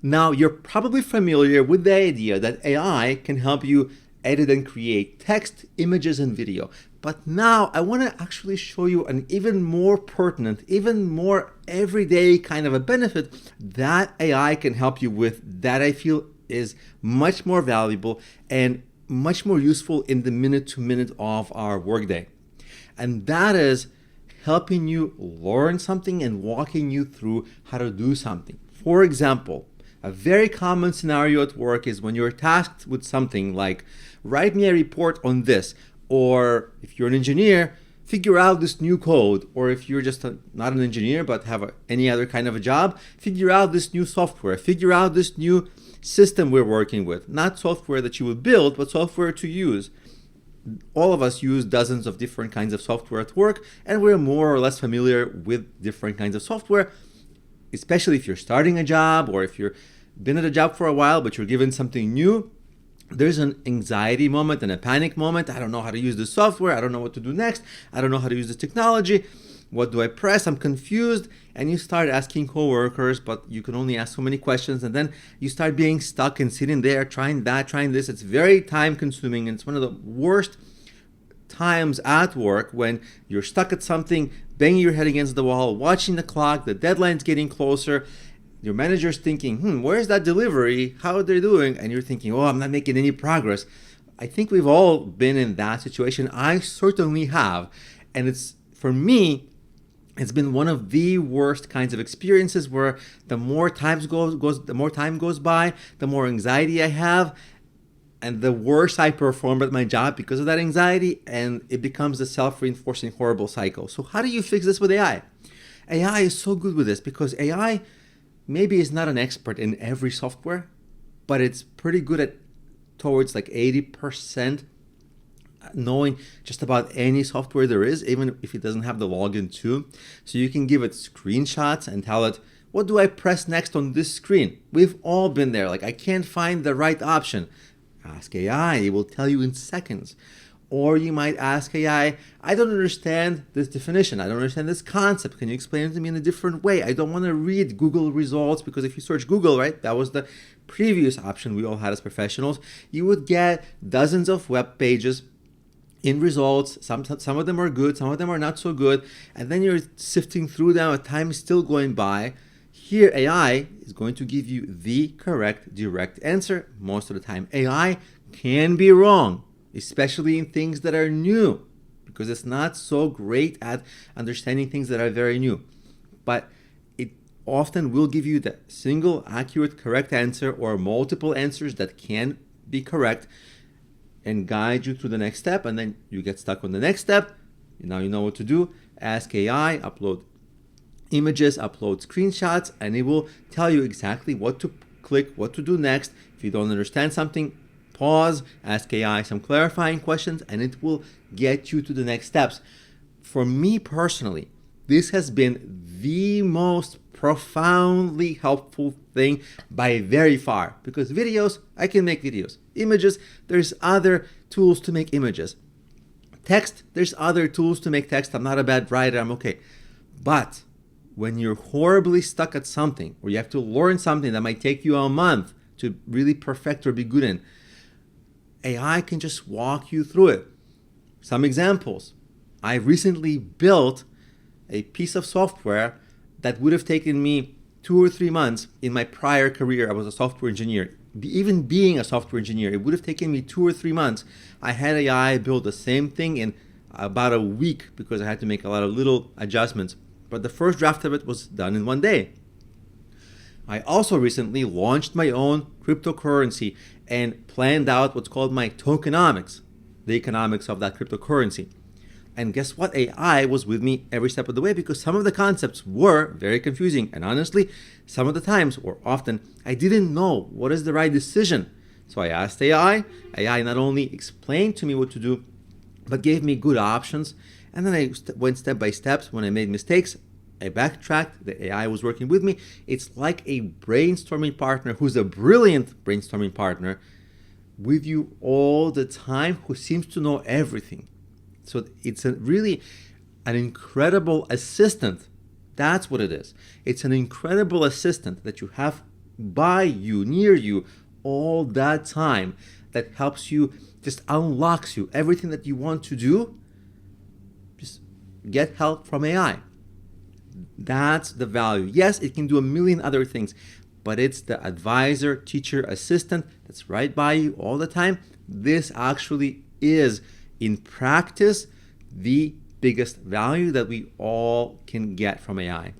Now, you're probably familiar with the idea that AI can help you edit and create text, images, and video. But now I want to actually show you an even more pertinent, even more everyday kind of a benefit that AI can help you with, that I feel is much more valuable and much more useful in the minute to minute of our workday. And that is helping you learn something and walking you through how to do something. For example, a very common scenario at work is when you're tasked with something like, write me a report on this, or if you're an engineer, figure out this new code, or if you're just not an engineer but have any other kind of a job, figure out this new software, figure out this new system we're working with. Not software that you would build, but software to use. All of us use dozens of different kinds of software at work, and we're more or less familiar with different kinds of software, especially if you're starting a job or if you've been at a job for a while but you're given something new. There's an anxiety moment and a panic moment. I don't know how to use this software. I don't know what to do next. I don't know how to use this technology. What do I press? I'm confused. And you start asking coworkers, but you can only ask so many questions. And then you start being stuck and sitting there, trying that, trying this. It's very time consuming. And it's one of the worst times at work when you're stuck at something, banging your head against the wall, watching the clock, the deadline's getting closer. Your manager's thinking, where's that delivery? How are they doing? And you're thinking, oh, I'm not making any progress. I think we've all been in that situation. I certainly have. And for me, it's been one of the worst kinds of experiences where the more time goes by, the more anxiety I have, and the worse I perform at my job because of that anxiety, and it becomes a self-reinforcing horrible cycle. So how do you fix this with AI? AI is so good with this because AI maybe is not an expert in every software, but it's pretty good at towards like 80% knowing just about any software there is, even if it doesn't have the login to. So you can give it screenshots and tell it, what do I press next on this screen? We've all been there. Like, I can't find the right option. Ask AI, it will tell you in seconds. Or you might ask AI, I don't understand this definition. I don't understand this concept. Can you explain it to me in a different way? I don't want to read Google results, because if you search Google, right, that was the previous option we all had as professionals, you would get dozens of web pages in results. Some of them are good, some of them are not so good. And then you're sifting through them, and time is still going by. Here, AI is going to give you the correct, direct answer most of the time. AI can be wrong, especially in things that are new, because it's not so great at understanding things that are very new. But it often will give you the single, accurate, correct answer, or multiple answers that can be correct, and guide you through the next step. And then you get stuck on the next step. Now you know what to do. Ask AI, upload images, upload screenshots, and it will tell you exactly what to click, what to do next. If you don't understand something, pause, ask AI some clarifying questions, and it will get you to the next steps. For me personally, this has been the most profoundly helpful thing by very far, because videos, I can make videos. Images, there's other tools to make images. Text, there's other tools to make text. I'm not a bad writer, I'm okay. But when you're horribly stuck at something, or you have to learn something that might take you a month to really perfect or be good in, AI can just walk you through it. Some examples. I recently built a piece of software that would have taken me 2 or 3 months in my prior career. I was a software engineer. Even being a software engineer, it would have taken me 2 or 3 months. I had AI build the same thing in about a week because I had to make a lot of little adjustments. But the first draft of it was done in 1 day. I also recently launched my own cryptocurrency and planned out what's called my tokenomics, the economics of that cryptocurrency. And guess what? AI was with me every step of the way, because some of the concepts were very confusing. And honestly, some of the times, or often, I didn't know what is the right decision. So I asked AI. AI not only explained to me what to do, but gave me good options. And then I went step by step. When I made mistakes, I backtracked. The AI was working with me. It's like a brainstorming partner who's a brilliant brainstorming partner with you all the time, who seems to know everything. So it's really an incredible assistant. That's what it is. It's an incredible assistant that you have by you, near you, all that time, that helps you, just unlocks you. Everything that you want to do, just get help from AI. That's the value. Yes, it can do a million other things, but it's the advisor, teacher, assistant that's right by you all the time. This actually is, in practice, the biggest value that we all can get from AI.